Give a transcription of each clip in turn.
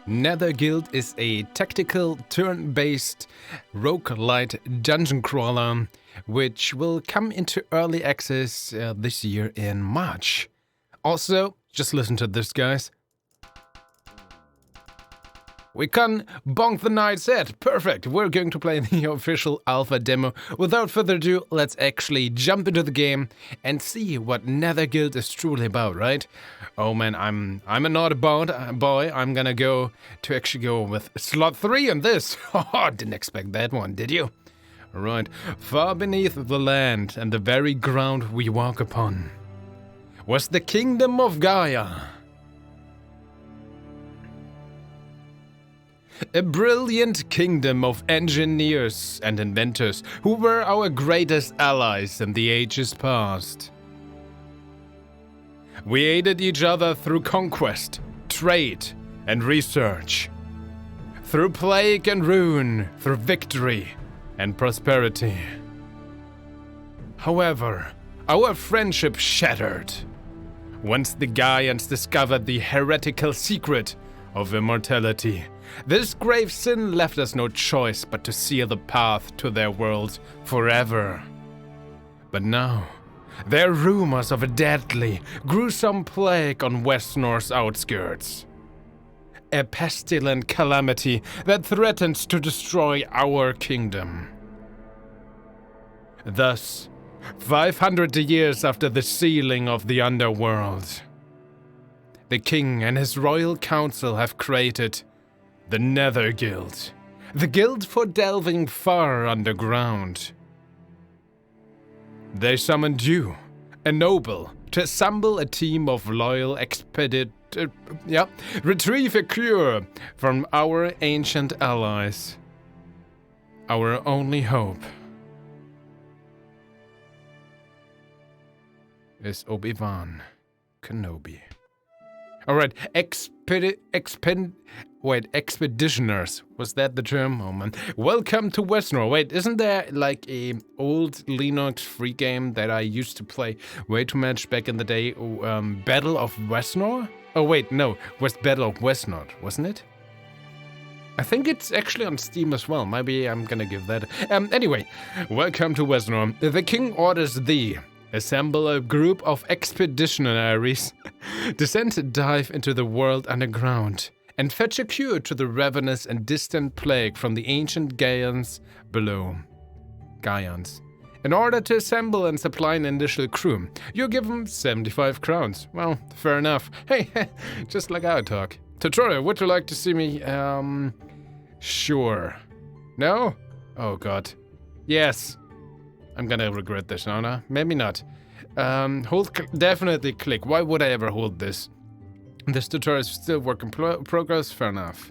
Netherguild is a tactical, turn-based roguelite dungeon crawler, which will come into early access this year in March. Also, just listen to this, guys. We can bonk the knight's head. Perfect. We're going to play the official alpha demo. Without further ado, let's actually jump into the game and see what Netherguild is truly about, right? Oh man, I'm a naughty boy. I'm gonna go with slot 3 in this. Oh, didn't expect that one, did you? Alright. Far beneath the land and the very ground we walk upon was the kingdom of Gaia. A brilliant kingdom of engineers and inventors who were our greatest allies in the ages past. We aided each other through conquest, trade, and research. Through plague and ruin, through victory and prosperity. However, our friendship shattered once the Gaians discovered the heretical secret of immortality. This grave sin left us no choice but to seal the path to their world forever. But now, there are rumors of a deadly, gruesome plague on Westnor's outskirts. A pestilent calamity that threatens to destroy our kingdom. Thus, 500 years after the sealing of the underworld, the king and his royal council have created the Netherguild, the guild for delving far underground. They summoned you, a noble, to assemble a team of loyal retrieve a cure from our ancient allies. Our only hope is Obi-Wan Kenobi. Alright, expeditioners. Was that the term? Oh man. Welcome to Westnor. Wait, isn't there like a old Linux free game that I used to play way too much back in the day? Battle of Westnor? Oh wait, no, was Battle of Westnor, wasn't it? I think it's actually on Steam as well. Maybe I'm gonna give that. Anyway, welcome to Westnor. The king orders thee. Assemble a group of expeditionaries to dive into the world underground and fetch a cure to the ravenous and distant plague from the ancient Gaians below. Gaians. In order to assemble and supply an initial crew, you're given 75 crowns. Well, fair enough. Hey, just like I talk. Tutorial, would you like to see me? Sure. No? Oh god. Yes. I'm gonna regret this, no? Maybe not. Definitely click. Why would I ever hold this? This tutorial is still work in progress, fair enough.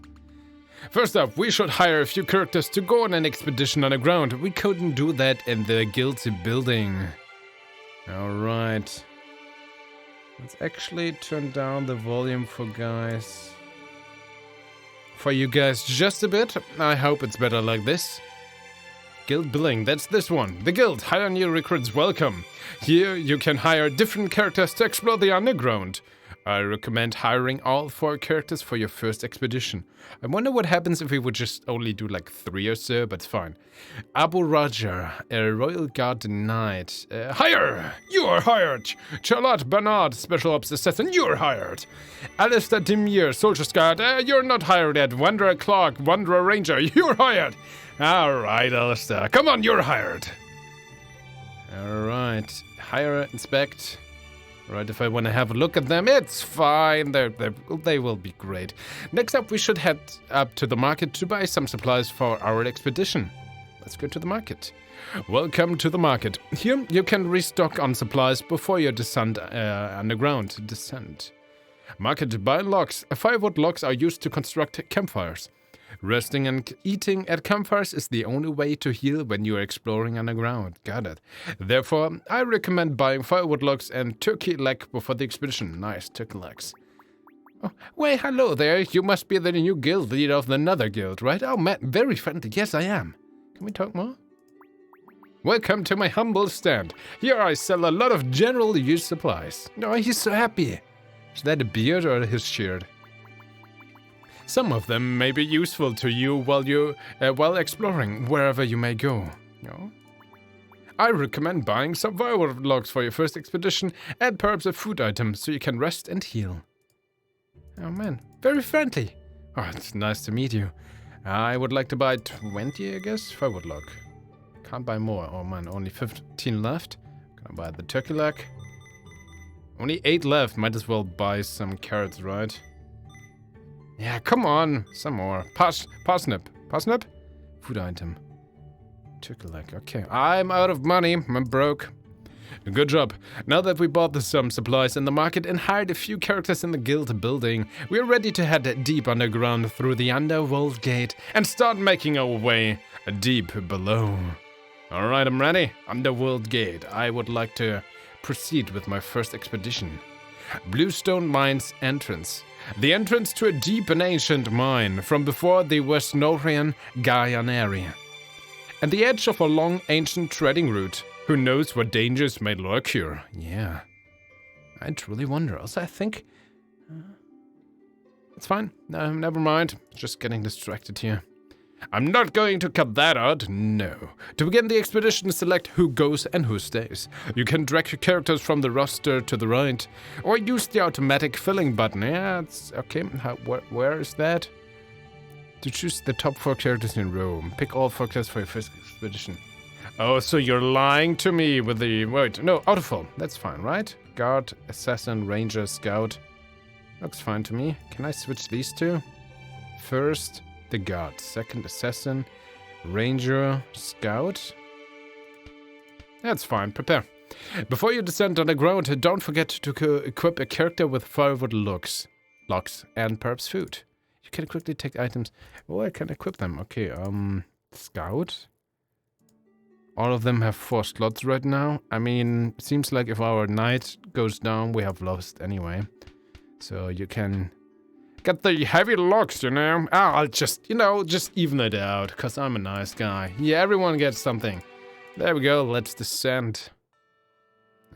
First up, we should hire a few characters to go on an expedition underground. We couldn't do that in the guild's building. Alright. Let's actually turn down the volume for you guys just a bit. I hope it's better like this. Guild billing, that's this one. The guild, hire new recruits, welcome. Here you can hire different characters to explore the underground. I recommend hiring all 4 characters for your first expedition. I wonder what happens if we would just only do like 3 or so, but it's fine. Abu Raja, a royal guard knight. Hire! You are hired! Charlotte Bernard, special ops assassin, you're hired! Alistair Dimir, soldier's guard, you're not hired yet. Wanderer Clark, Wanderer Ranger, you're hired! Alright, Alistair, come on, you're hired! Alright, hire, inspect. Right, if I want to have a look at them, it's fine. They will be great. Next up, we should head up to the market to buy some supplies for our expedition. Let's go to the market. Welcome to the market. Here, you can restock on supplies before your descent underground. Market buy logs. Firewood logs are used to construct campfires. Resting and eating at campfires is the only way to heal when you are exploring underground. Got it. Therefore, I recommend buying firewood logs and turkey leg before the expedition. Nice, turkey legs. Oh, wait, hello there. You must be the new guild leader of the Netherguild, right? Oh, man, very friendly. Yes, I am. Can we talk more? Welcome to my humble stand. Here I sell a lot of general use supplies. Oh, he's so happy. Is that a beard or his shirt? Some of them may be useful to you while exploring wherever you may go. No? I recommend buying survival logs for your first expedition and perhaps a food item so you can rest and heal. Oh man, very friendly. Oh, it's nice to meet you. I would like to buy 20, I guess, firewood log. Can't buy more. Oh man, only 15 left. Gonna buy the turkey leg. Only 8 left. Might as well buy some carrots, right? Yeah, come on. Some more. Parsnip. Parsnip? Food item. Turkey leg. Okay. I'm out of money. I'm broke. Good job. Now that we bought some supplies in the market and hired a few characters in the guild building, we are ready to head deep underground through the underworld gate and start making our way deep below. Alright, I'm ready. Underworld gate. I would like to proceed with my first expedition. Bluestone Mines entrance. The entrance to a deep and ancient mine from before the Westnorian Gaian area. At the edge of a long ancient treading route. Who knows what dangers may lurk here? Yeah. I truly wonder. Also, I think... it's fine. No, never mind. Just getting distracted here. I'm not going to cut that out. No. To begin the expedition, select who goes and who stays. You can drag your characters from the roster to the right. Or use the automatic filling button. Yeah, it's... okay. Where is that? To choose the top 4 characters in a row. Pick all 4 characters for your first expedition. Oh, so you're lying to me with the... wait, no, autofill. That's fine, right? Guard, Assassin, Ranger, Scout. Looks fine to me. Can I switch these two? First, the Guard. Second, Assassin, Ranger, Scout. That's fine, prepare. Before you descend underground, don't forget to equip a character with firewood logs, and perhaps food. You can quickly take items. Oh, I can equip them. Okay, Scout. All of them have 4 slots right now. I mean, seems like if our knight goes down, we have lost anyway. So you can get the heavy logs, you know. I'll just, just even it out, because I'm a nice guy. Yeah, everyone gets something. There we go, let's descend.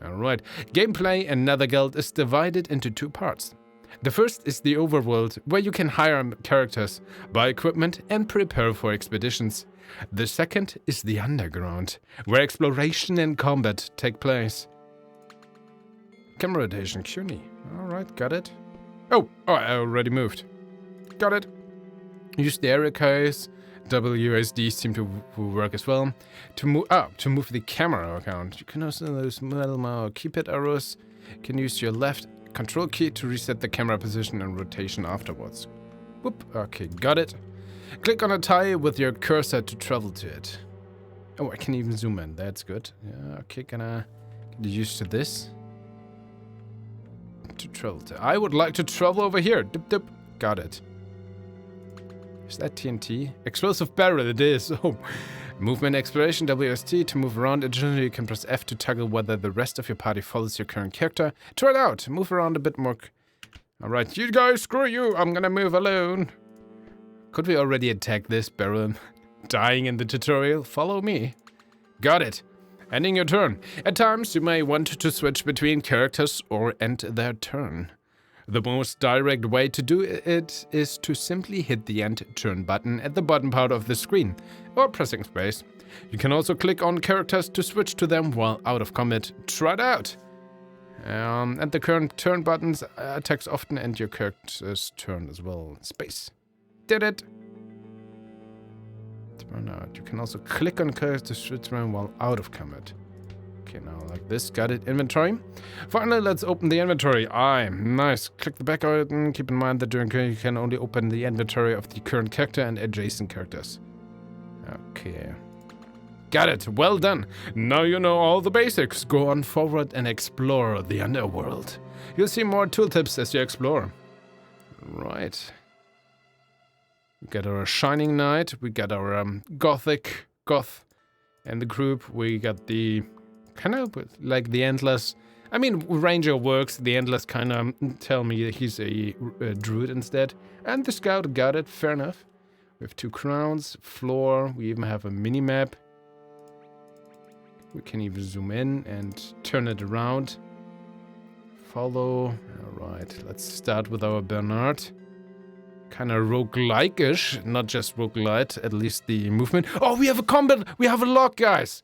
Alright, gameplay in Netherguild is divided into 2 parts. The first is the overworld, where you can hire characters, buy equipment, and prepare for expeditions. The second is the underground, where exploration and combat take place. Camera rotation, CUNY. Alright, got it. Oh, I already moved. Got it. Use the area keys. WSD seem to work as well. To move the camera around. You can also use metal keypad arrows. You can use your left control key to reset the camera position and rotation afterwards. Whoop, okay, got it. Click on a tile with your cursor to travel to it. Oh, I can even zoom in. That's good. Yeah, okay, can I get used to this? To travel to... I would like to travel over here. Dip, dip. Got it. Is that TNT? Explosive barrel, it is. Oh. Movement exploration, WST. To move around, additionally, you can press F to toggle whether the rest of your party follows your current character. Try it out. Move around a bit more. Alright, you guys, screw you. I'm gonna move alone. Could we already attack this barrel? Dying in the tutorial? Follow me. Got it. Ending your turn. At times, you may want to switch between characters or end their turn. The most direct way to do it is to simply hit the end turn button at the bottom part of the screen, or pressing space. You can also click on characters to switch to them while out of combat. Try it out. And the current turn buttons attacks often end your character's turn as well. Space. Did it. Turn out. You can also click on characters to switch around while out of combat. Okay, now like this. Got it. Inventory. Finally, let's open the inventory. Nice. Click the back button. Keep in mind that during you can only open the inventory of the current character and adjacent characters. Okay. Got it. Well done. Now you know all the basics. Go on forward and explore the underworld. You'll see more tooltips as you explore. Right. We got our Shining Knight. We got our Goth in the group. We got the kind of like the Endless. I mean, Ranger works. The Endless kind of tell me he's a druid instead. And the Scout got it. Fair enough. We have 2 crowns, floor. We even have a mini map. We can even zoom in and turn it around. Follow. All right. Let's start with our Bernard. kind of roguelike-ish, not just roguelite, at least the movement. Oh, we have a combat, we have a lock, guys.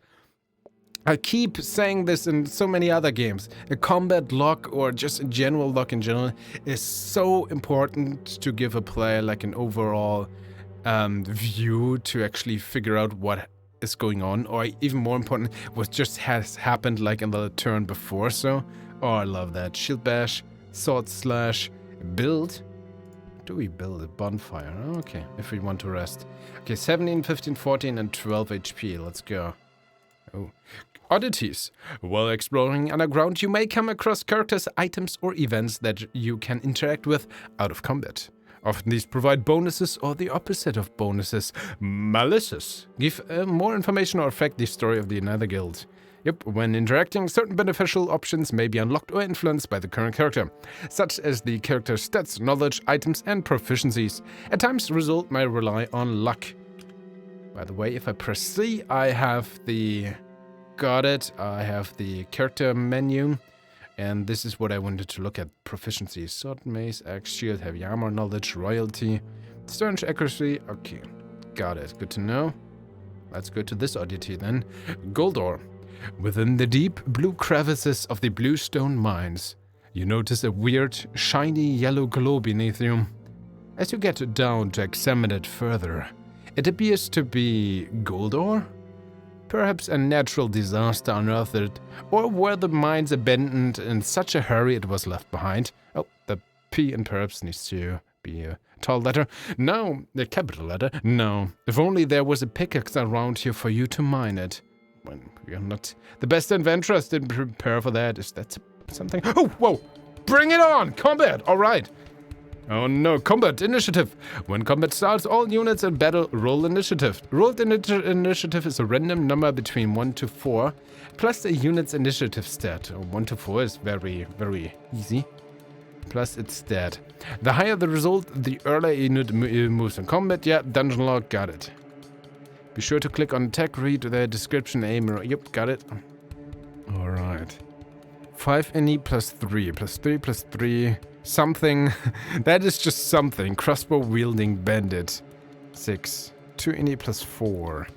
I keep saying this in so many other games. A combat lock or just a general lock in general is so important to give a player like an overall view to actually figure out what is going on, or even more important, what just has happened like in the turn before. So, oh, I love that. Shield bash, sword slash, build. Do we build a bonfire? Okay, if we want to rest. Okay, 17, 15, 14, and 12 HP. Let's go. Oh. Oddities. While exploring underground, you may come across characters, items, or events that you can interact with out of combat. Often these provide bonuses or the opposite of bonuses. Malicious. Give more information or affect the story of the Netherguild. Yep, when interacting, certain beneficial options may be unlocked or influenced by the current character, such as the character's stats, knowledge, items, and proficiencies. At times, the result may rely on luck. By the way, if I press C, I have the... Got it. I have the character menu, and this is what I wanted to look at. Proficiency, sword, mace, axe, shield, heavy armor, knowledge, royalty, strange accuracy. Okay, got it. Good to know. Let's go to this oddity then. Gold ore. Within the deep blue crevices of the bluestone mines, you notice a weird, shiny yellow glow beneath you. As you get down to examine it further, it appears to be gold ore? Perhaps a natural disaster unearthed it, or were the mines abandoned in such a hurry it was left behind? Oh, the P in perhaps needs to be a tall letter. No, a capital letter. No, if only there was a pickaxe around here for you to mine it. When we are not the best adventurers, didn't prepare for that. Is that something? Oh, whoa! Bring it on! Combat! All right. Oh no, combat initiative. When combat starts, all units in battle roll initiative. Rolled initiative is a random number between 1 to 4, plus a unit's initiative stat. 1 to 4 is very, very easy. Plus its stat. The higher the result, the earlier a unit moves in combat. Yeah, dungeon log, got it. Be sure to click on attack, read the description, aim. Yep, got it. Alright. 5 NE plus 3, plus 3, plus 3... Something. That is just something. Crossbow wielding bandit. 6. 2 NE plus 4.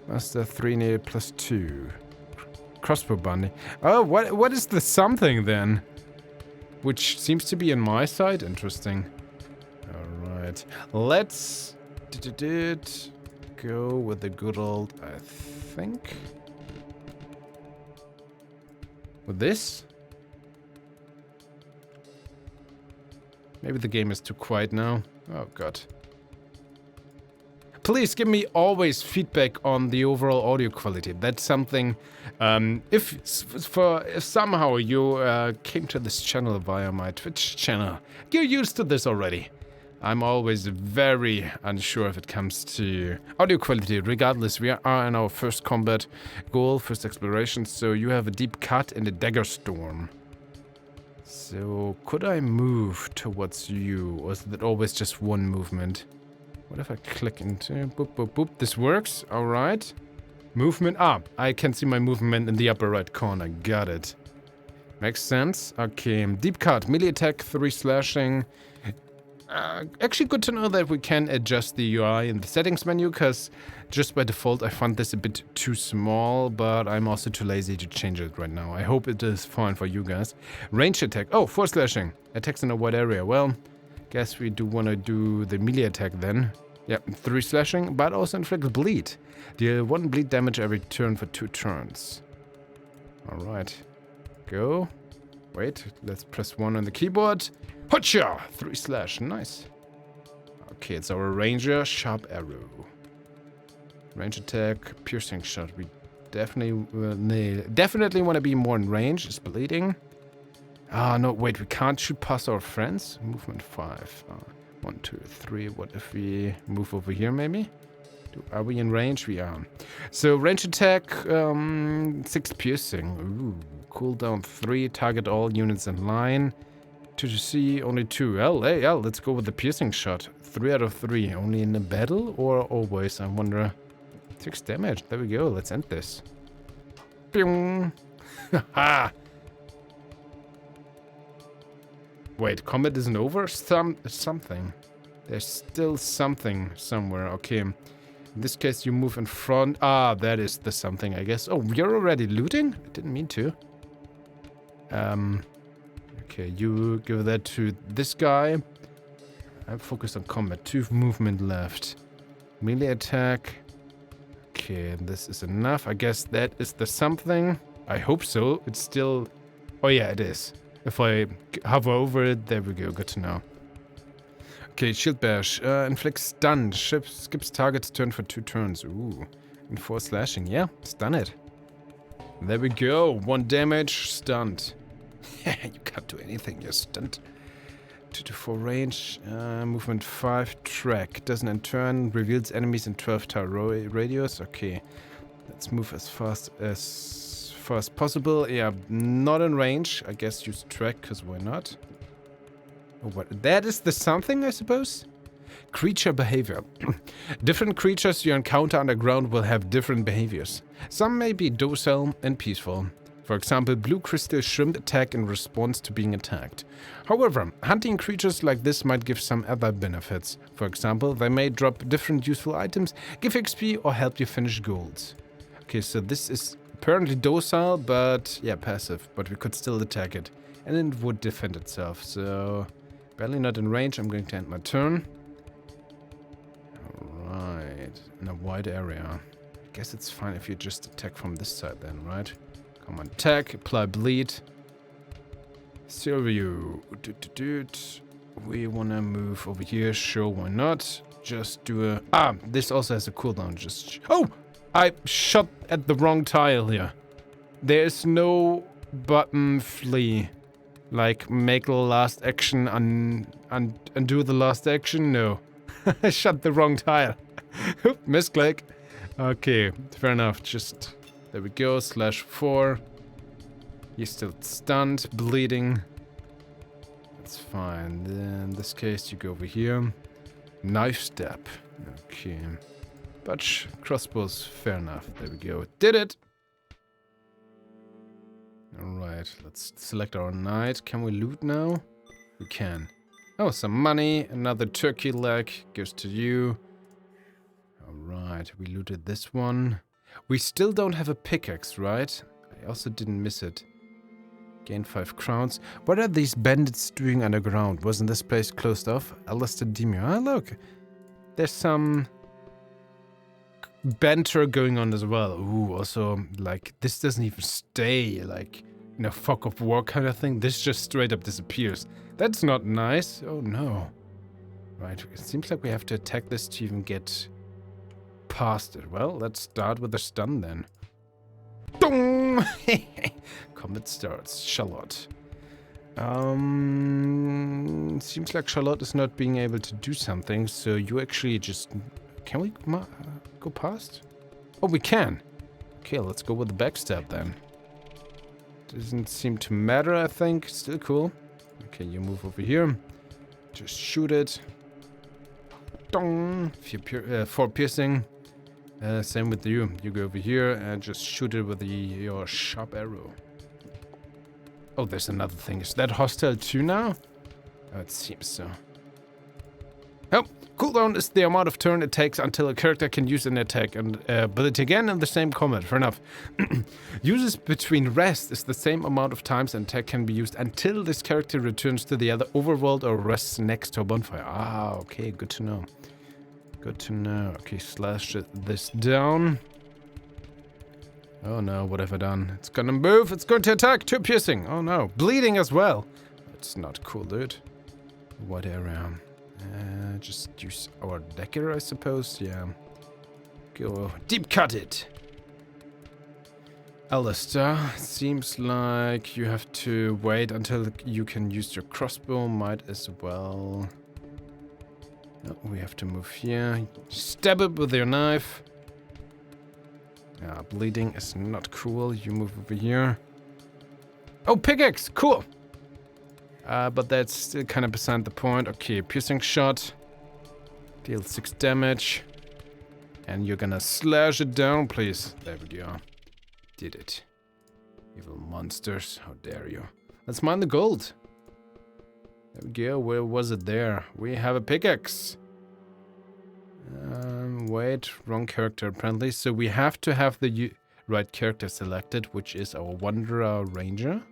Master 3 NE plus 2. Crossbow bunny. Oh, what is the something then? Which seems to be on my side. Interesting. Alright. Let's go with the good old, I think. With this? Maybe the game is too quiet now. Oh god. Please give me always feedback on the overall audio quality. That's something, if somehow you came to this channel via my Twitch channel, you're used to this already. I'm always very unsure if it comes to audio quality. Regardless, we are in our first combat goal, first exploration, so you have a deep cut and a dagger storm. So, could I move towards you, or is it always just one movement? What if I click into... Boop, boop, boop. This works. Alright. Movement up. I can see my movement in the upper right corner. Got it. Makes sense. Okay. Deep cut. Melee attack, 3 slashing. Actually, good to know that we can adjust the UI in the settings menu, because just by default I found this a bit too small, but I'm also too lazy to change it right now. I hope it is fine for you guys. Range attack. Oh, 4 slashing. Attacks in a wide area. Well, guess we do want to do the melee attack then. Yep, 3 slashing, but also inflicts bleed. Deal 1 bleed damage every turn for 2 turns. Alright. Go. Wait, let's press 1 on the keyboard. Hotcha! 3 slash, nice. Okay, it's our ranger, sharp arrow. Range attack, piercing shot. We definitely want to be more in range. It's bleeding. Ah, no, wait, we can't shoot past our friends. Movement 5. 1, 2, 3. What if we move over here, maybe? Are we in range? We are. So, range attack, 6 piercing. Ooh, cooldown 3. Target all units in line. 2 to C, only 2. Hey, let's go with the piercing shot. 3 out of 3. Only in a battle or always? I wonder. 6 damage. There we go. Let's end this. Pyong. Haha. Wait, combat isn't over? Something. There's still something somewhere. Okay. In this case, you move in front. Ah, that is the something, I guess. Oh, you're already looting? I didn't mean to. Okay, you give that to this guy. I'm focused on combat. 2 movement left. Melee attack. Okay, this is enough. I guess that is the something. I hope so. It's still... Oh yeah, it is. If I hover over it, there we go. Good to know. Okay, Shield Bash. Inflicts stun. Skips target's turn for 2 turns. Ooh. And 4 slashing. Yeah, stun it. There we go. 1 damage. Stunned. You can't do anything. You're stunned. 2 to 4 range. Movement 5. Track. Doesn't in turn. Reveals enemies in 12 tower radius. Okay. Let's move as fast as possible. Yeah, not in range. I guess use track, because why not? Oh, what? That is the something, I suppose? Creature behavior. Different creatures you encounter underground will have different behaviors. Some may be docile and peaceful. For example, blue crystal shrimp attack in response to being attacked. However, hunting creatures like this might give some other benefits. For example, they may drop different useful items, give XP, or help you finish goals. Okay, so this is apparently docile, but yeah, passive. But we could still attack it. And it would defend itself, so... Barely not in range. I'm going to end my turn. Alright. In a wide area. I guess it's fine if you just attack from this side then, right? Come on, attack. Apply bleed. Silvio. We want to move over here. Sure, why not? Just do a... Ah, this also has a cooldown. Just... Oh! I shot at the wrong tile here. There's no button flee. Like, make the last action, undo the last action? No. I shot the wrong tile. Misclick. Okay, fair enough. Just, there we go, /4. He's still stunned, bleeding. That's fine. Then, in this case, you go over here. Knife stab. Okay. But crossbows, fair enough. There we go. Did it! Alright, let's select our knight. Can we loot now? We can. Oh, some money. Another turkey leg goes to you. Alright, we looted this one. We still don't have a pickaxe, right? I also didn't miss it. Gain 5 crowns. What are these bandits doing underground? Wasn't this place closed off? Alistair Demure. Ah, look. There's some... banter going on as well. Ooh, also, like, this doesn't even stay, like, in a fog of war kind of thing. This just straight up disappears. That's not nice. Oh, no. Right, it seems like we have to attack this to even get past it. Well, let's start with the stun then. Dong! Combat starts. Charlotte. Seems like Charlotte is not being able to do something, so you actually just... Can we go past? Oh, we can. Okay, let's go with the backstab then. Doesn't seem to matter, I think. Still cool. Okay, you move over here. Just shoot it. Dong! 4 piercing. Same with you. You go over here and just shoot it with your sharp arrow. Oh, there's another thing. Is that hostile too now? Oh, it seems so. Oh, cooldown is the amount of turn it takes until a character can use an attack and ability again in the same combat. Fair enough. Uses between rest is the same amount of times an attack can be used until this character returns to the other overworld or rests next to a bonfire. Ah, okay, good to know. Good to know. Okay, slash this down. Oh no, what have I done? It's gonna move, it's going to attack. 2 piercing. Oh no, bleeding as well. That's not cool, dude. What area? Just use our dagger, I suppose. Yeah. Go deep cut it. Alistair, seems like you have to wait until you can use your crossbow. Might as well. No, we have to move here. Stab it with your knife. Yeah, bleeding is not cool. You move over here. Oh, pickaxe! Cool! But that's still kind of beside the point. Okay, piercing shot. Deal 6 damage. And you're gonna slash it down, please. There we go. Did it. Evil monsters. How dare you. Let's mine the gold. There we go. Where was it there? We have a pickaxe. Wait, wrong character apparently. So we have to have the right character selected, which is our Wanderer Ranger.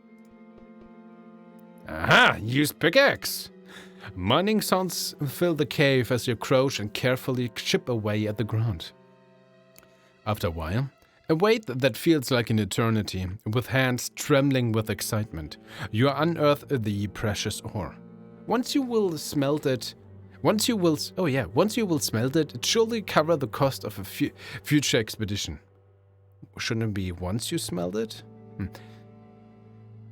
Aha! Use pickaxe! Mining sounds fill the cave as you crouch and carefully chip away at the ground. After a while, a wait that feels like an eternity, with hands trembling with excitement, you unearth the precious ore. Once you will smelt it, it surely cover the cost of a future expedition. Shouldn't it be once you smelt it?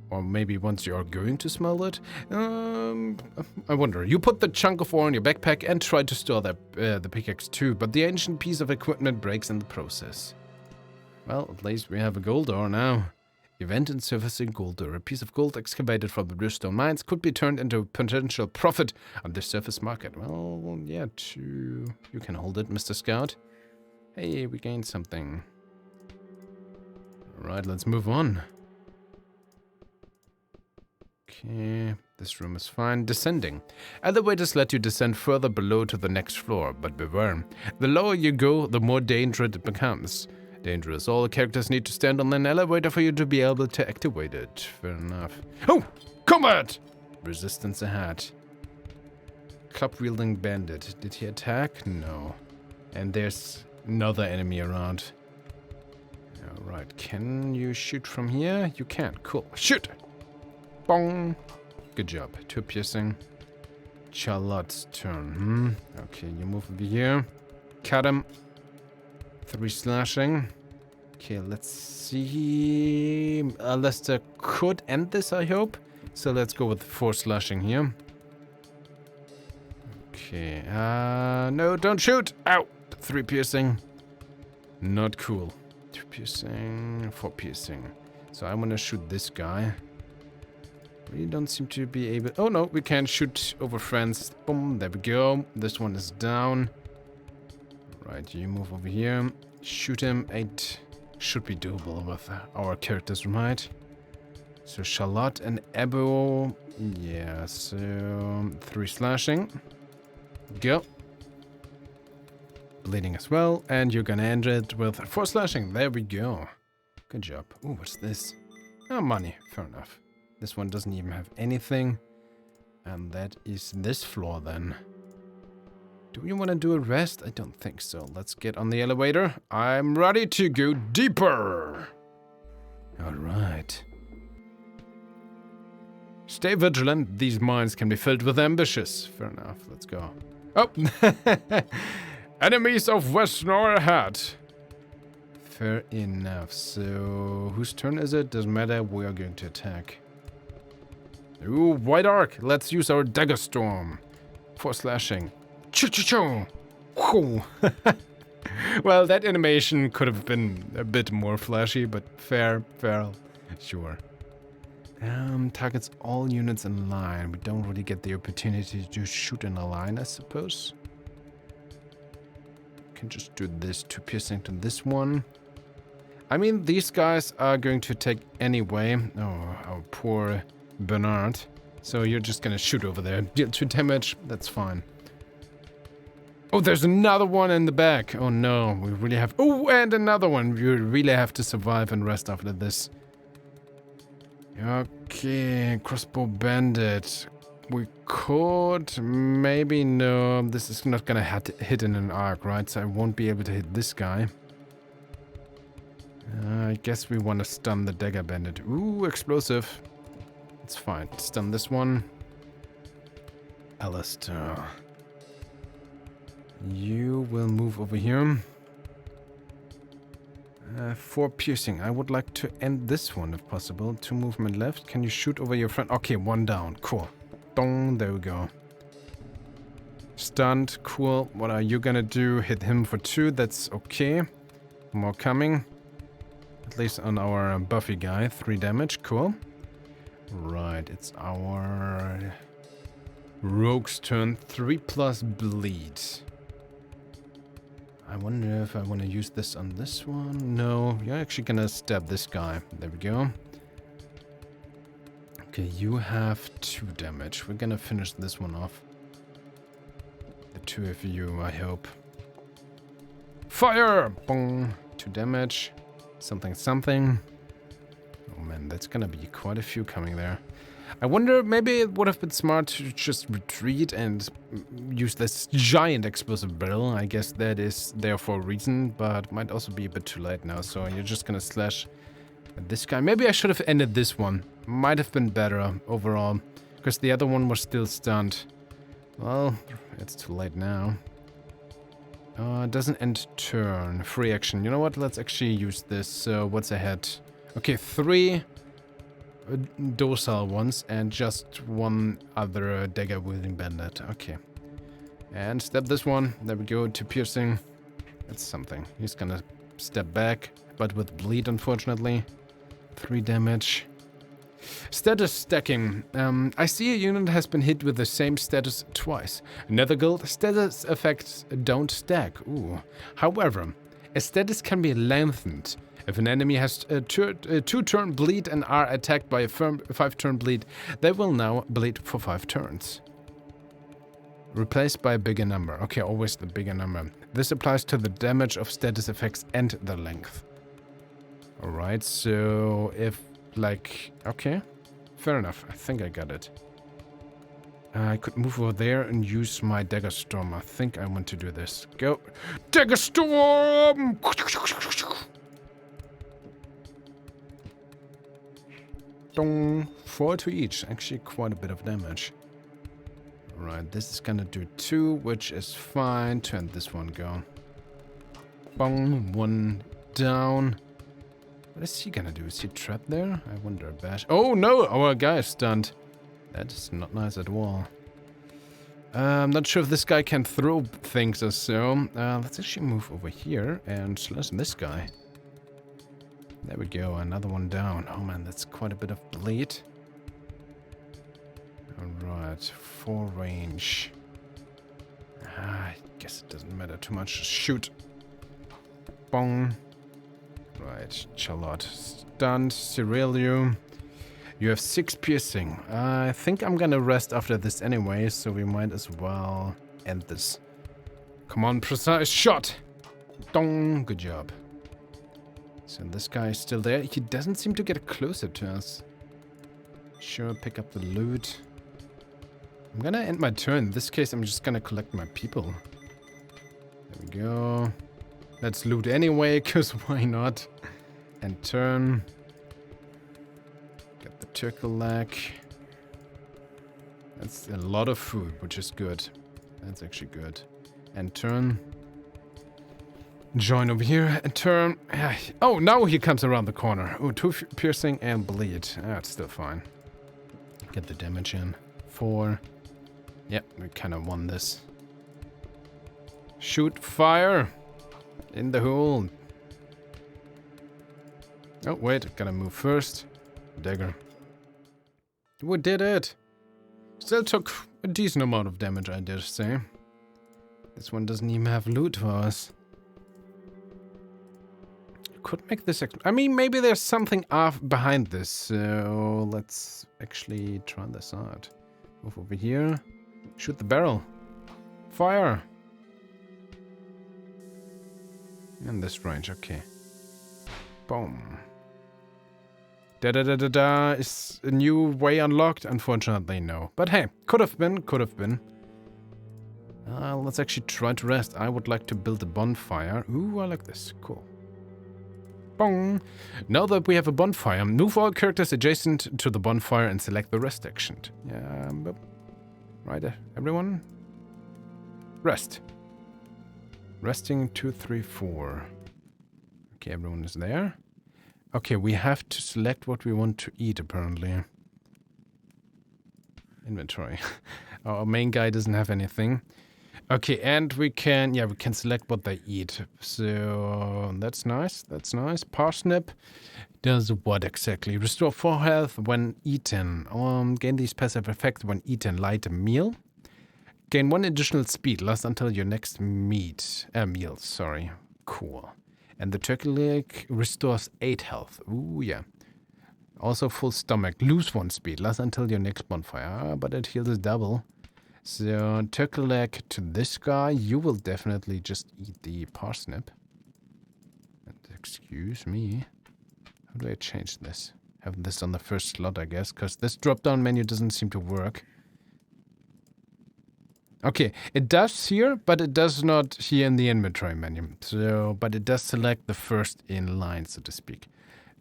Or maybe once you are going to smelt it? I wonder. You put the chunk of ore in your backpack and try to store the pickaxe too, but the ancient piece of equipment breaks in the process. Well, at least we have a gold ore now. Event and surfacing gold ore. A piece of gold excavated from the Brimstone mines could be turned into potential profit on the surface market. Well, yeah, you can hold it, Mr. Scout. Hey, we gained something. Alright, let's move on. Okay, this room is fine. Descending. Elevators let you descend further below to the next floor, but beware. The lower you go, the more dangerous it becomes. Dangerous. All characters need to stand on an elevator for you to be able to activate it. Fair enough. Oh! Combat! Resistance ahead. Club-wielding bandit. Did he attack? No. And there's another enemy around. Alright, can you shoot from here? You can. Cool. Shoot! Bong! Good job. 2 piercing. Charlotte's turn. Okay, you move over here. Cut him. 3 slashing. Okay, let's see. Lester could end this, I hope. So let's go with 4 slashing here. Okay. No, don't shoot. Ow! 3 piercing. Not cool. 2 piercing. 4 piercing. So I want to shoot this guy. We don't seem to be able... Oh, no, we can shoot over friends. Boom, there we go. This one is down. Right, you move over here. Shoot him. 8 should be doable with our characters, right? So Charlotte and Ebo. Yeah, so 3 slashing. Go. Bleeding as well. And you're gonna end it with 4 slashing. There we go. Good job. Ooh, what's this? Oh, money. Fair enough. This one doesn't even have anything. And that is this floor then. Do we want to do a rest? I don't think so. Let's get on the elevator. I'm ready to go deeper. Alright. Stay vigilant. These mines can be filled with ambushes. Fair enough. Let's go. Oh! Enemies of Westnor ahead. Fair enough. So, whose turn is it? Doesn't matter. We are going to attack. Ooh, White Arc. Let's use our Dagger Storm. 4 slashing. Choo-choo-choo. Well, that animation could have been a bit more flashy, but fair, sure. Targets all units in line. We don't really get the opportunity to shoot in a line, I suppose. Can just do this, 2 piercing to this one. I mean, these guys are going to take anyway. Oh, our poor Bernard. So you're just gonna shoot over there. Deal 2 damage, that's fine. Oh, there's another one in the back. Oh no, we really have... Oh, and another one. We really have to survive and rest after this. Okay, crossbow bandit. We could... Maybe no. This is not gonna hit in an arc, right? So I won't be able to hit this guy. I guess we want to stun the dagger bandit. Ooh, explosive. It's fine. Stun this one. Alistair. You will move over here. 4 piercing. I would like to end this one if possible. 2 movement left. Can you shoot over your friend? Okay, 1 down. Cool. Dong, there we go. Stunned. Cool. What are you gonna do? Hit him for 2. That's okay. More coming. At least on our Buffy guy. 3 damage. Cool. Right, it's our rogue's turn. 3+ bleed. I wonder if I want to use this on this one. No, you're actually gonna stab this guy. There we go. Okay, you have 2 damage. We're gonna finish this one off. The 2 of you, I hope. Fire! Bong! 2 damage. Something, something. Oh man, that's gonna be quite a few coming there. I wonder, maybe it would have been smart to just retreat and use this giant explosive barrel. I guess that is there for a reason, but might also be a bit too late now. So you're just gonna slash at this guy. Maybe I should have ended this one. Might have been better overall, because the other one was still stunned. Well, it's too late now. It doesn't end turn. Free action. You know what? Let's actually use this. So what's ahead? Okay, 3 docile ones and just 1 other dagger-wielding bandit. Okay. And step this one. There we go. 2 piercing. That's something. He's gonna step back, but with bleed, unfortunately. 3 damage. Status stacking. I see a unit has been hit with the same status twice. Netherguild status effects don't stack. Ooh. However, a status can be lengthened. If an enemy has a 2-turn bleed and are attacked by a 5-turn bleed, they will now bleed for 5 turns. Replaced by a bigger number. Okay, always the bigger number. This applies to the damage of status effects and the length. Alright, so if, like, okay, fair enough. I think I got it. I could move over there and use my Dagger Storm. I think I want to do this. Go. Dagger Storm! Dong. 4 to each. Actually, quite a bit of damage. Alright, this is gonna do 2, which is fine. Turn this one go. Bong. 1 down. What is he gonna do? Is he trapped there? I wonder. Bash. Oh no! Our guy is stunned. That is not nice at all. I'm not sure if this guy can throw things or so. Let's actually move over here and slash this guy. There we go. Another one down. Oh man, that's quite a bit of bleed. Alright. 4 range. I guess it doesn't matter too much. Just shoot. Bong. Right, Charlotte stunned. Cyrilium. You have 6 piercing. I think I'm gonna rest after this anyway, so we might as well end this. Come on, precise shot! Dong! Good job. So this guy is still there. He doesn't seem to get closer to us. Sure, pick up the loot. I'm gonna end my turn. In this case, I'm just gonna collect my people. There we go. Let's loot anyway, because why not? And turn. Get the turkey leg. That's a lot of food, which is good. That's actually good. And turn. Join over here and turn. Oh, now he comes around the corner. Oh, 2 piercing and bleed. That's still fine. Get the damage in. 4. Yep, we kind of won this. Shoot fire. In the hole. Oh, wait. Gotta move first. Dagger. We did it. Still took a decent amount of damage, I dare say. This one doesn't even have loot for us. Could make this... I mean, maybe there's something off behind this. So let's actually try this out. Move over here. Shoot the barrel. Fire. In this range, okay. Boom. Da-da-da-da-da. Is a new way unlocked? Unfortunately, no. But hey, could have been, could have been. Let's actually try to rest. I would like to build a bonfire. Ooh, I like this. Cool. Bong. Now that we have a bonfire, move all characters adjacent to the bonfire and select the rest action. Yeah, right, everyone? Rest. Resting 2, 3, 4. Okay, everyone is there. Okay, we have to select what we want to eat, apparently. Inventory. Our main guy doesn't have anything. Okay, and we can select what they eat. So, that's nice, that's nice. Parsnip does what exactly? Restore 4 health when eaten. Gain these passive effects when eaten. Light meal. Gain 1 additional speed. Lasts until your next meal, sorry. Cool. And the turkey leg restores 8 health. Ooh, yeah. Also full stomach. Lose 1 speed. Last until your next bonfire. But it heals double. So turkey leg to this guy. You will definitely just eat the parsnip. And excuse me. How do I change this? Have this on the first slot, I guess. Because this drop-down menu doesn't seem to work. Okay, it does here, but it does not here in the inventory menu. So, but it does select the first in line, so to speak.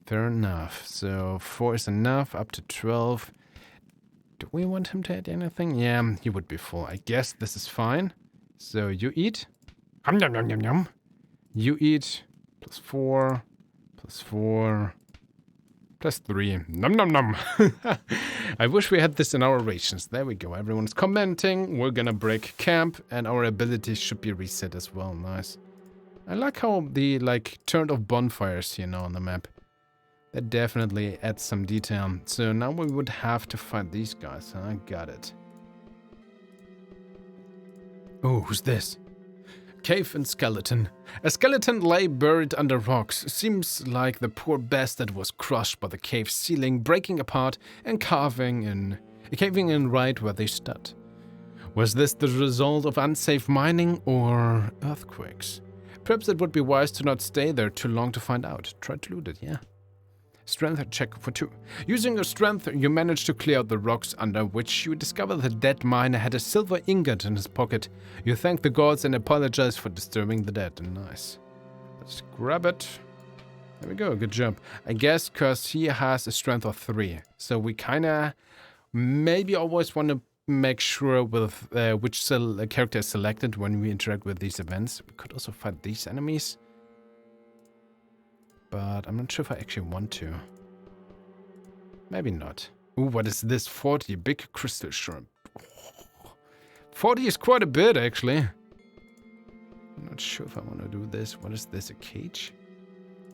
Fair enough. So 4 is enough, up to 12. Do we want him to add anything? Yeah, he would be full. I guess this is fine. So you eat. Yum, yum, yum, yum, yum. You eat. +4. +4. +3. Num num num. I wish we had this in our rations. There we go. Everyone's commenting. We're gonna break camp and our abilities should be reset as well. Nice. I like how the turned off bonfires here now on the map. That definitely adds some detail. So now we would have to find these guys. I got it. Oh, who's this? Cave and skeleton. A skeleton lay buried under rocks. Seems like the poor bastard was crushed by the cave ceiling, breaking apart and caving in right where they stood. Was this the result of unsafe mining or earthquakes? Perhaps it would be wise to not stay there too long to find out. Try to loot it, yeah. Strength check for 2. Using your strength, you manage to clear out the rocks under which you discover the dead miner had a silver ingot in his pocket. You thank the gods and apologize for disturbing the dead. Nice. Let's grab it. There we go. Good job. I guess because he has a strength of 3. So we kind of maybe always want to make sure with which character is selected when we interact with these events. We could also fight these enemies. But I'm not sure if I actually want to. Maybe not. Ooh, what is this? 40. Big crystal shrimp. 40 is quite a bit, actually. I'm not sure if I want to do this. What is this? A cage?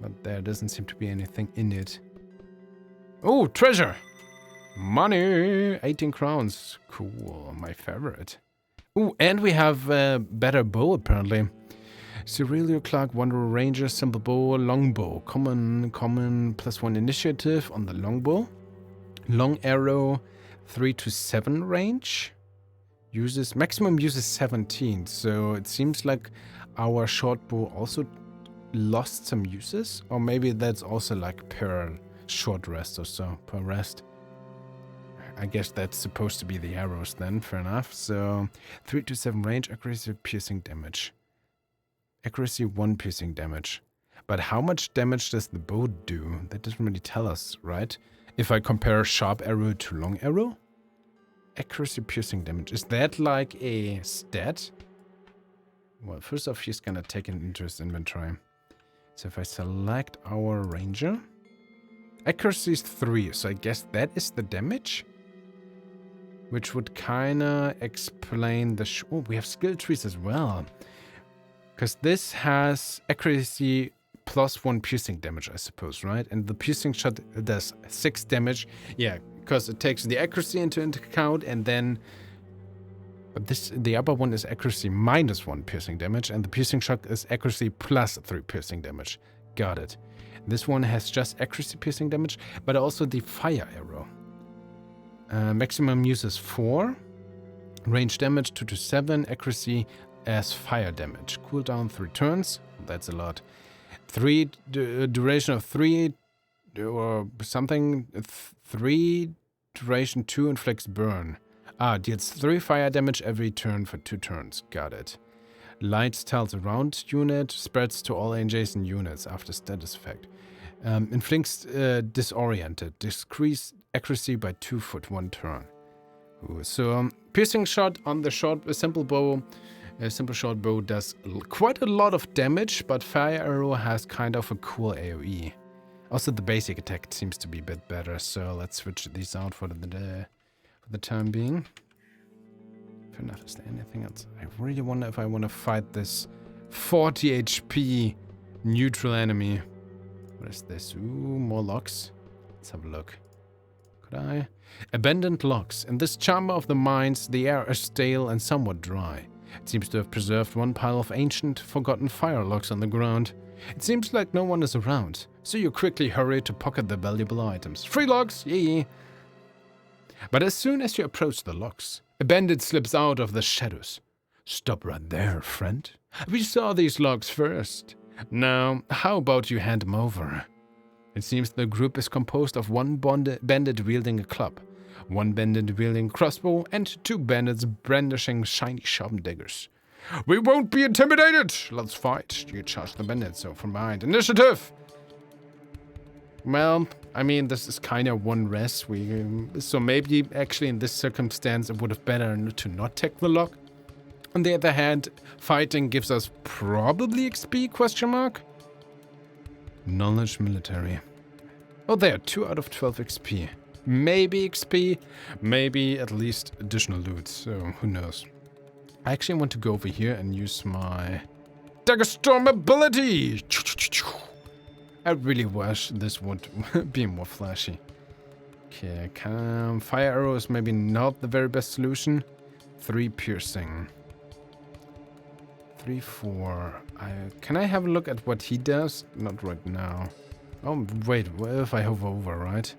But there doesn't seem to be anything in it. Oh, treasure! Money! 18 crowns. Cool. My favorite. Ooh, and we have a better bow, apparently. Cerulio Clark, Wanderer Ranger, Simple Bow, Longbow. Common, +1 initiative on the longbow. Long arrow, 3 to 7 range. Maximum uses 17, so it seems like our short bow also lost some uses. Or maybe that's also like per short rest or so, per rest. I guess that's supposed to be the arrows then, fair enough. So 3 to 7 range, accuracy, piercing damage. Accuracy 1 piercing damage. But how much damage does the bow do? That doesn't really tell us, right? If I compare sharp arrow to long arrow? Accuracy piercing damage. Is that like a stat? Well, first off, he's gonna take it into his inventory. So if I select our ranger, accuracy is 3, so I guess that is the damage? Which would kinda explain the... oh, we have skill trees as well. Because this has accuracy +1 piercing damage, I suppose, right? And the piercing shot does 6 damage. Yeah, because it takes the accuracy into account and then... but the upper one is accuracy -1 piercing damage and the piercing shot is accuracy +3 piercing damage. Got it. This one has just accuracy piercing damage, but also the fire arrow. Maximum use is 4. Range damage 2 to 7. Accuracy as fire damage. Cooldown 3 turns. That's a lot. Duration of 3 or something. 3 duration 2 inflicts burn. Deals 3 fire damage every turn for 2 turns. Got it. Light tells around unit. Spreads to all adjacent units after status effect. Inflicts disoriented. Decrease accuracy by 2 for 1 turn. Ooh, so piercing shot on the simple bow. A simple short bow does quite a lot of damage, but fire arrow has kind of a cool AoE. Also, the basic attack seems to be a bit better, so let's switch these out for the time being. Fair enough. Is there anything else? I really wonder if I want to fight this 40 HP neutral enemy. What is this? Ooh, more locks. Let's have a look. Could I? Abandoned locks. In this chamber of the mines, the air is stale and somewhat dry. It seems to have preserved one pile of ancient, forgotten fire logs on the ground. It seems like no one is around, so you quickly hurry to pocket the valuable items. 3 logs, yee! But as soon as you approach the logs, a bandit slips out of the shadows. Stop right there, friend. We saw these logs first. Now, how about you hand them over? It seems the group is composed of 1 bandit wielding a club, 1 bandit wielding a crossbow, and 2 bandits brandishing shiny sharpened daggers. We won't be intimidated! Let's fight! You charge the bandits, so from behind. Initiative! Well, I mean, this is kind of 1 res. So maybe actually in this circumstance it would have better to not take the log. On the other hand, fighting gives us probably XP, question mark? Knowledge military. Oh, there, 2 out of 12 XP. Maybe XP, maybe at least additional loot, so who knows. I actually want to go over here and use my Dagger Storm ability! I really wish this would be more flashy. Okay, fire arrow is maybe not the very best solution. 3 piercing. 3, 4. Can I have a look at what he does? Not right now. Oh, wait, what if I hover over, right?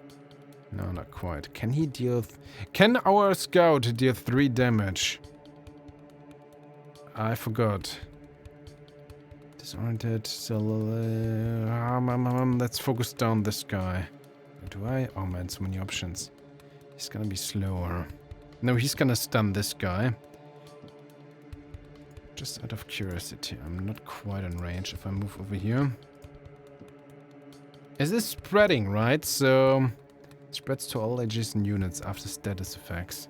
No, not quite. Can he deal... Can our scout deal 3 damage? I forgot. Disoriented, so... let's focus down this guy. Do I? Oh man, so many options. He's gonna be slower. No, he's gonna stun this guy. Just out of curiosity, I'm not quite in range if I move over here. Is this spreading, right? So, it spreads to all adjacent units after status effects.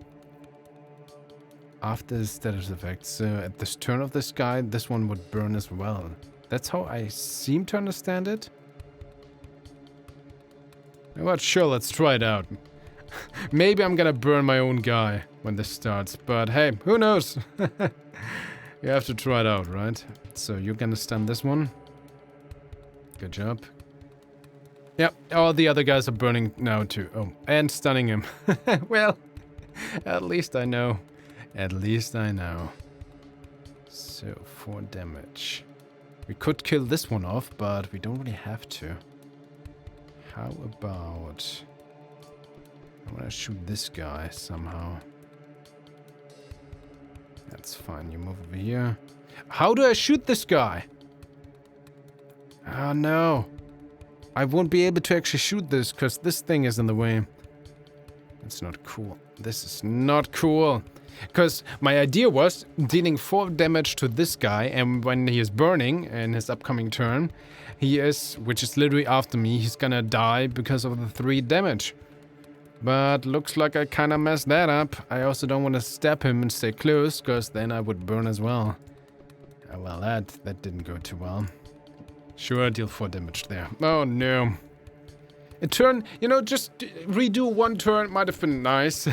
After the status effects, so at this turn of this guy, this one would burn as well. That's how I seem to understand it. Well, sure, let's try it out. Maybe I'm gonna burn my own guy when this starts, but hey, who knows? You have to try it out, right? So you're gonna stun this one. Good job. Yep, all the other guys are burning now too. Oh, and stunning him. Well, at least I know. At least I know. So, 4 damage. We could kill this one off, but we don't really have to. How about... I want to shoot this guy somehow. That's fine, you move over here. How do I shoot this guy? Oh no. I won't be able to actually shoot this because this thing is in the way. That's not cool. This is not cool. Because my idea was dealing 4 damage to this guy, and when he is burning in his upcoming turn, which is literally after me, he's gonna die because of the 3 damage. But looks like I kinda messed that up. I also don't want to stab him and stay close, because then I would burn as well. Oh, well, that didn't go too well. Sure, deal 4 damage there. Oh no. A turn, just redo 1 turn might have been nice.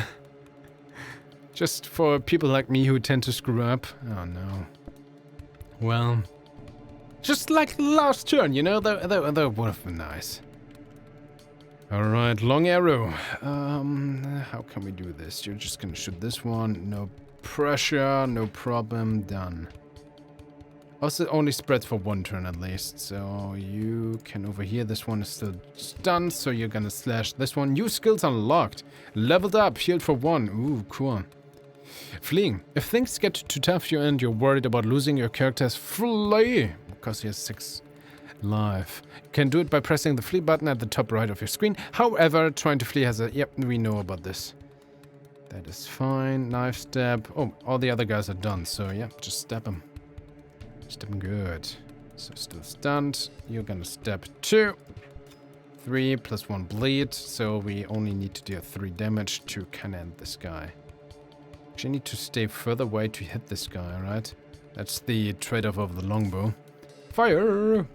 Just for people like me who tend to screw up. Oh no. Well, just like the last turn, that would have been nice. Alright, long arrow. How can we do this? You're just gonna shoot this one. No pressure, no problem, done. Also, it only spreads for 1 turn at least, so you can overhear. This one is still stunned, so you're gonna slash this one. New skills unlocked. Leveled up, healed for 1. Ooh, cool. Fleeing. If things get too tough and you're worried about losing your character's flee, because he has 6 life. You can do it by pressing the flee button at the top right of your screen. However, trying to flee has a... Yep, we know about this. That is fine. Knife stab. Oh, all the other guys are done, so yeah, just stab them. Stab them good. So still stunned. You're gonna stab 2. 3 plus 1 bleed, so we only need to deal 3 damage to kind of end this guy. Actually, I need to stay further away to hit this guy, right? That's the trade-off of the longbow. Fire!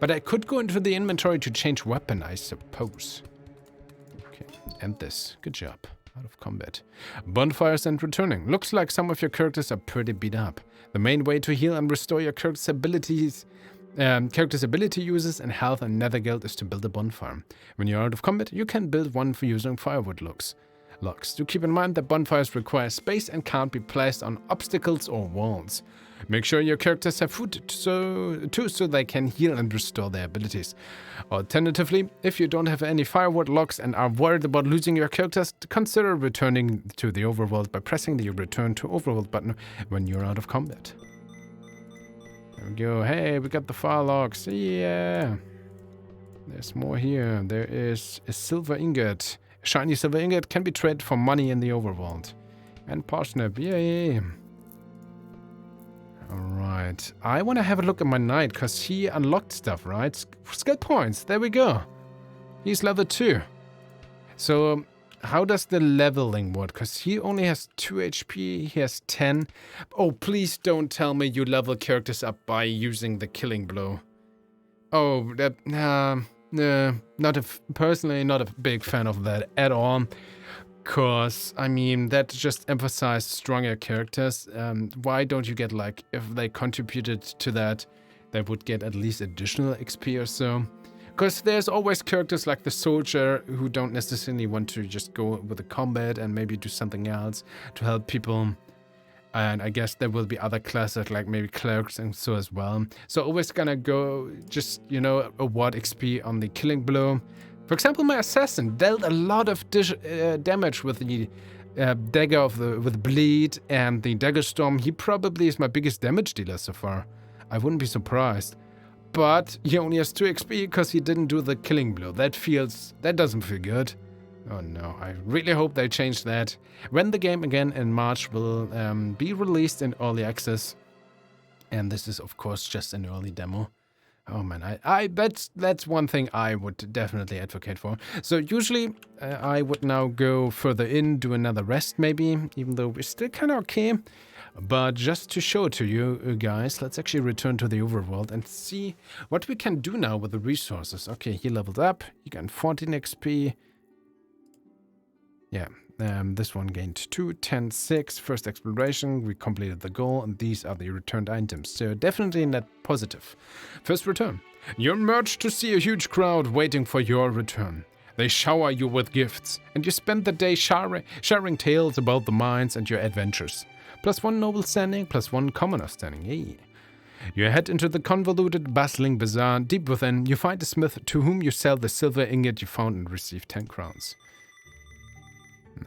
But I could go into the inventory to change weapon, I suppose. Okay, end this. Good job. Out of combat. Bonfires and returning. Looks like some of your characters are pretty beat up. The main way to heal and restore your character's ability uses and health in Netherguild is to build a bonfire. When you're out of combat, you can build one for using firewood logs. Do keep in mind that bonfires require space and can't be placed on obstacles or walls. Make sure your characters have food so they can heal and restore their abilities. Alternatively, if you don't have any firewall locks and are worried about losing your characters, consider returning to the overworld by pressing the return to overworld button when you're out of combat. There we go. Hey, we got the firelocks. Yeah. There's more here. There is a silver ingot. A shiny silver ingot can be traded for money in the overworld. And parsnip. Yay. Alright. I want to have a look at my knight because he unlocked stuff, right? Skill points. There we go. He's level 2. So, how does the leveling work? Because he only has 2 HP. He has 10. Oh, please don't tell me you level characters up by using the killing blow. Oh, that... personally not a big fan of that at all. Cause, I mean, that just emphasized stronger characters. Why don't you get, like, if they contributed to that, they would get at least additional XP or so? Because there's always characters like the soldier who don't necessarily want to just go with the combat and maybe do something else to help people. And I guess there will be other classes like maybe clerics and so as well. So always gonna go just, you know, award XP on the killing blow. For example, my assassin dealt a lot of damage with the dagger with bleed and the dagger storm. He probably is my biggest damage dealer so far. I wouldn't be surprised. But he only has 2 XP because he didn't do the killing blow. That doesn't feel good. Oh no, I really hope they change that. When the game again in March will be released in early access. And this is of course just an early demo. Oh man, that's one thing I would definitely advocate for. So usually I would now go further in, do another rest maybe, even though we're still kind of okay. But just to show it to you guys, let's actually return to the overworld and see what we can do now with the resources. Okay, he leveled up, he got 14 XP. Yeah, this one gained 2, 10, 6. First exploration, we completed the goal, and these are the returned items. So definitely net positive. First return. You emerge to see a huge crowd waiting for your return. They shower you with gifts, and you spend the day sharing tales about the mines and your adventures. +1 noble standing, +1 commoner standing. Hey. You head into the convoluted, bustling bazaar. Deep within, you find a smith to whom you sell the silver ingot you found and receive 10 crowns.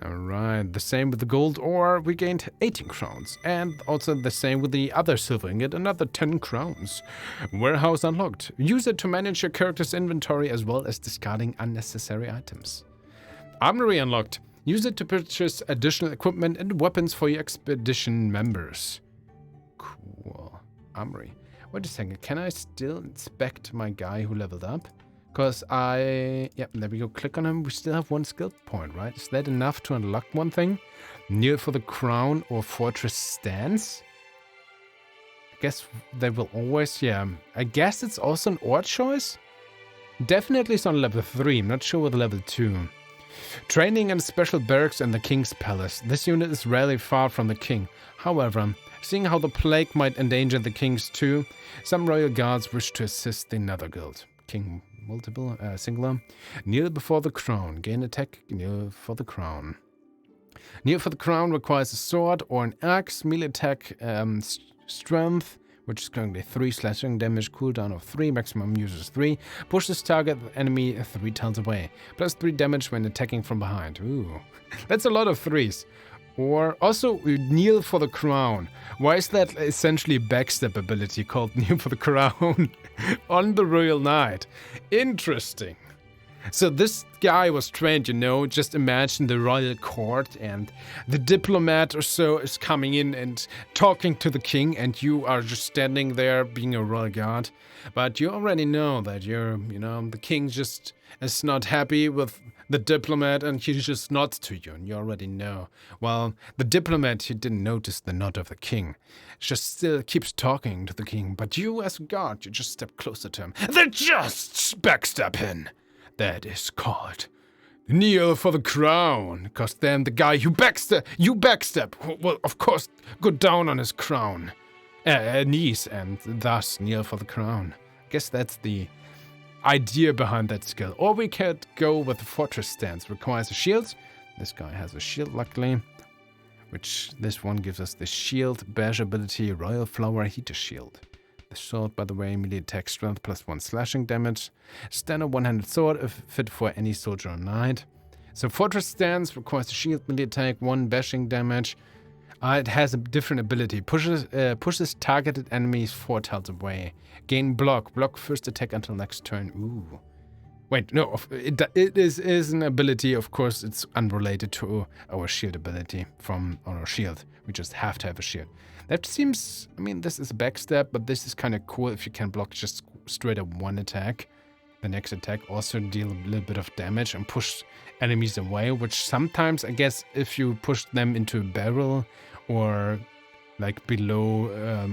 Alright, the same with the gold ore, we gained 18 crowns. And also the same with the other silver ingot, another 10 crowns. Warehouse unlocked. Use it to manage your character's inventory as well as discarding unnecessary items. Armory unlocked. Use it to purchase additional equipment and weapons for your expedition members. Cool. Armory. Wait a second, can I still inspect my guy who leveled up? Because yep, there we go, click on him, we still have 1 skill point, right? Is that enough to unlock one thing? Kneel for the crown or fortress stance? I guess they will always, yeah. I guess it's also an ore choice? Definitely it's on level 3, I'm not sure with level 2. Training and special barracks in the king's palace. This unit is rarely far from the king. However, seeing how the plague might endanger the kings too, some royal guards wish to assist the Netherguild. King multiple, singular. Kneel before the crown. Gain attack, kneel for the crown. Kneel for the crown requires a sword or an axe. Melee attack, strength, which is currently 3, slashing damage, cooldown of 3, maximum uses 3. Pushes target enemy 3 tiles away. +3 damage when attacking from behind. Ooh, that's a lot of 3s. Or also kneel for the crown. Why is that essentially a backstab ability called kneel for the crown on the royal knight? Interesting. So this guy was trained, you know, just imagine the royal court and the diplomat or so is coming in and talking to the king and you are just standing there being a royal guard. But you already know that the king just is not happy with the diplomat and he just nods to you and you already know. Well, the diplomat, he didn't notice the nod of the king. Just still keeps talking to the king, but you as a guard, you just step closer to him. They just backstab him. That is called kneel for the crown, because then the guy you backstab will, of course, go down on his crown, knees, and thus kneel for the crown. I guess that's the idea behind that skill. Or we could go with the fortress stance. Requires a shield. This guy has a shield, luckily. which this one gives us the shield, bash ability, royal flower, heater shield. The sword, by the way, melee attack strength +1 slashing damage. Standard one-handed sword, if fit for any soldier or knight. So fortress stance requires a shield, melee attack, 1 bashing damage. It has a different ability. Pushes targeted enemies 4 tiles away. Gain block. Block first attack until next turn. Ooh. Wait, no, it is an ability, of course, it's unrelated to our shield ability from our shield. We just have to have a shield. That seems, I mean, this is a backstab, but this is kind of cool if you can block just straight up 1 attack. The next attack also deal a little bit of damage and push enemies away, which sometimes, I guess, if you push them into a barrel or like below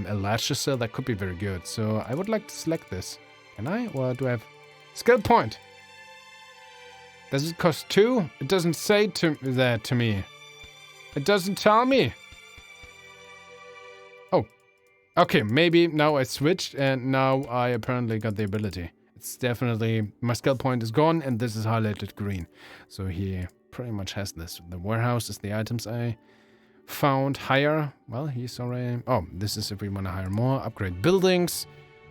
a latch cell, that could be very good. So I would like to select this. Can I? Or do I have skill point? Does it cost 2? It doesn't say that to me. It doesn't tell me. Oh. Okay, maybe now I switched and now I apparently got the ability. It's definitely, my skill point is gone and this is highlighted green. So he pretty much has this. The warehouse is the items I found. Hire. Well, he's already, oh, this is if we want to hire more. Upgrade buildings.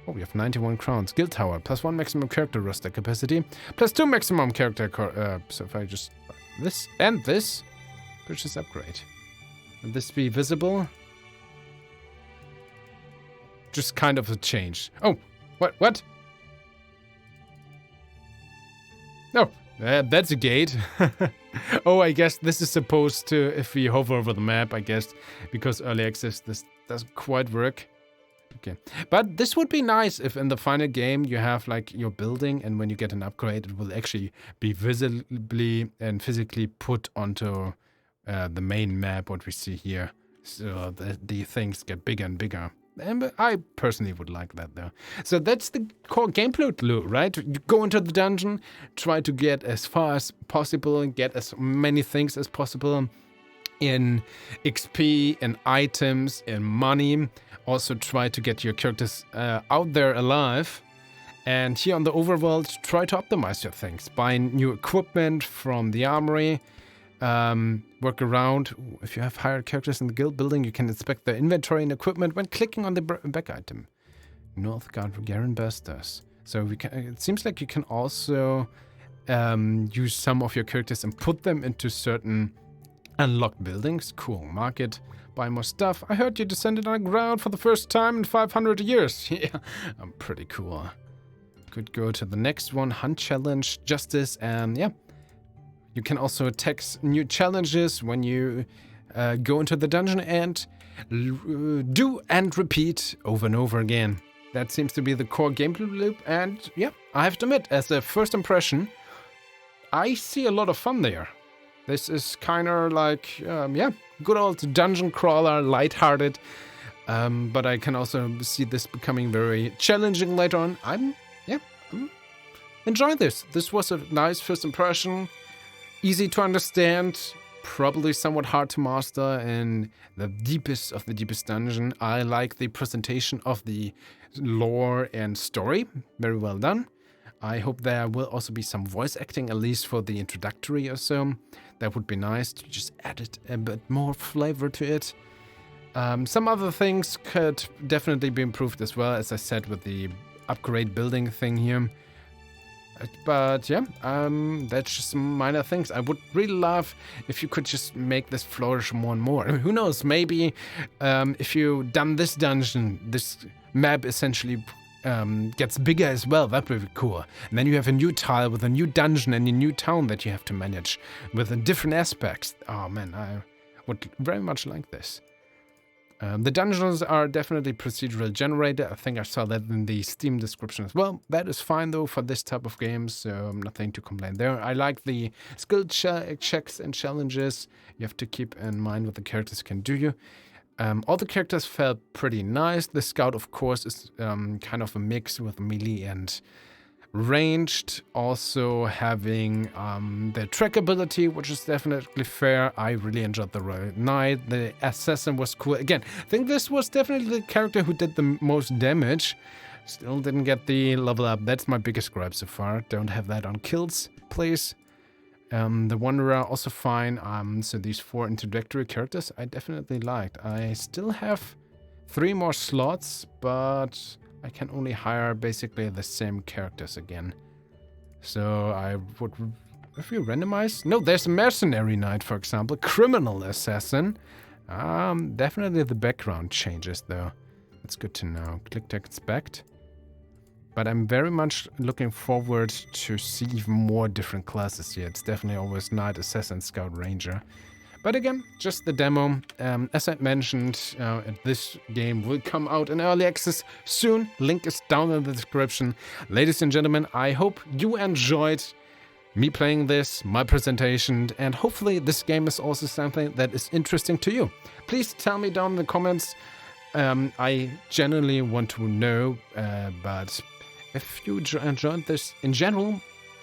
Oh, we have 91 crowns. Guild Tower, +1 maximum character roster capacity, +2 maximum character, so if I just, this and this, purchase upgrade. Would this be visible? Just kind of a change. Oh, what? No, that's a gate. Oh, I guess this is supposed to, if we hover over the map, I guess, because early access, this doesn't quite work. Okay, but this would be nice if in the final game you have like your building and when you get an upgrade it will actually be visibly and physically put onto the main map, what we see here. So the things get bigger and bigger. And I personally would like that though. So that's the core gameplay loop, right? You go into the dungeon, try to get as far as possible and get as many things as possible in XP, in items, in money. Also try to get your characters out there alive. And here on the overworld, try to optimize your things. Buy new equipment from the armory. Work around. Ooh, if you have hired characters in the guild building, you can inspect their inventory and equipment when clicking on the back item. Northgard Garen Bastards. So we can, it seems like you can also use some of your characters and put them into certain unlocked buildings. Cool. Market. Buy more stuff. I heard you descended underground for the first time in 500 years. Yeah, I'm pretty cool. Could go to the next one. Hunt challenge, justice, and yeah. You can also text new challenges when you go into the dungeon and do and repeat over and over again. That seems to be the core gameplay loop. And yeah, I have to admit, as a first impression, I see a lot of fun there. This is kind of like, yeah, good old dungeon crawler, lighthearted. But I can also see this becoming very challenging later on. I'm enjoying this. This was a nice first impression. Easy to understand, probably somewhat hard to master in the deepest of the deepest dungeon. I like the presentation of the lore and story. Very well done. I hope there will also be some voice acting, at least for the introductory or so. That would be nice to just add it a bit more flavor to it. Some other things could definitely be improved as well, as I said, with the upgrade building thing here. But yeah, that's just some minor things. I would really love if you could just make this flourish more and more. I mean, who knows, maybe if you done this dungeon, this map essentially gets bigger as well. That would be cool. And then you have a new tile with a new dungeon and a new town that you have to manage with different aspects. Oh man, I would very much like this. The dungeons are definitely procedural generated. I think I saw that in the Steam description as well. That is fine though for this type of games, so nothing to complain there. I like the skill checks and challenges you have to keep in mind what the characters can do you. All the characters felt pretty nice. The scout, of course, is kind of a mix with melee and ranged, also having the track ability, which is definitely fair. I really enjoyed the Royal Knight. The assassin was cool. Again, I think this was definitely the character who did the most damage. Still didn't get the level up. That's my biggest gripe so far. Don't have that on kills, please. The Wanderer also fine. So these 4 introductory characters I definitely liked. I still have 3 more slots, but I can only hire basically the same characters again. So I would, if you randomize, no, there's a Mercenary Knight, for example, Criminal Assassin. Definitely the background changes though. That's good to know. Click to expect. But I'm very much looking forward to see even more different classes here. It's definitely always Knight, Assassin, Scout, Ranger. But again, just the demo. As I mentioned, this game will come out in early access soon. Link is down in the description. Ladies and gentlemen, I hope you enjoyed me playing this, my presentation, and hopefully this game is also something that is interesting to you. Please tell me down in the comments. I genuinely want to know, but if you enjoyed this in general,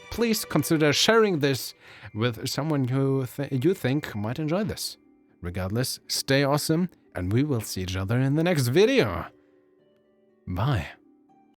please consider sharing this with someone who you think might enjoy this. Regardless, stay awesome, and we will see each other in the next video. Bye.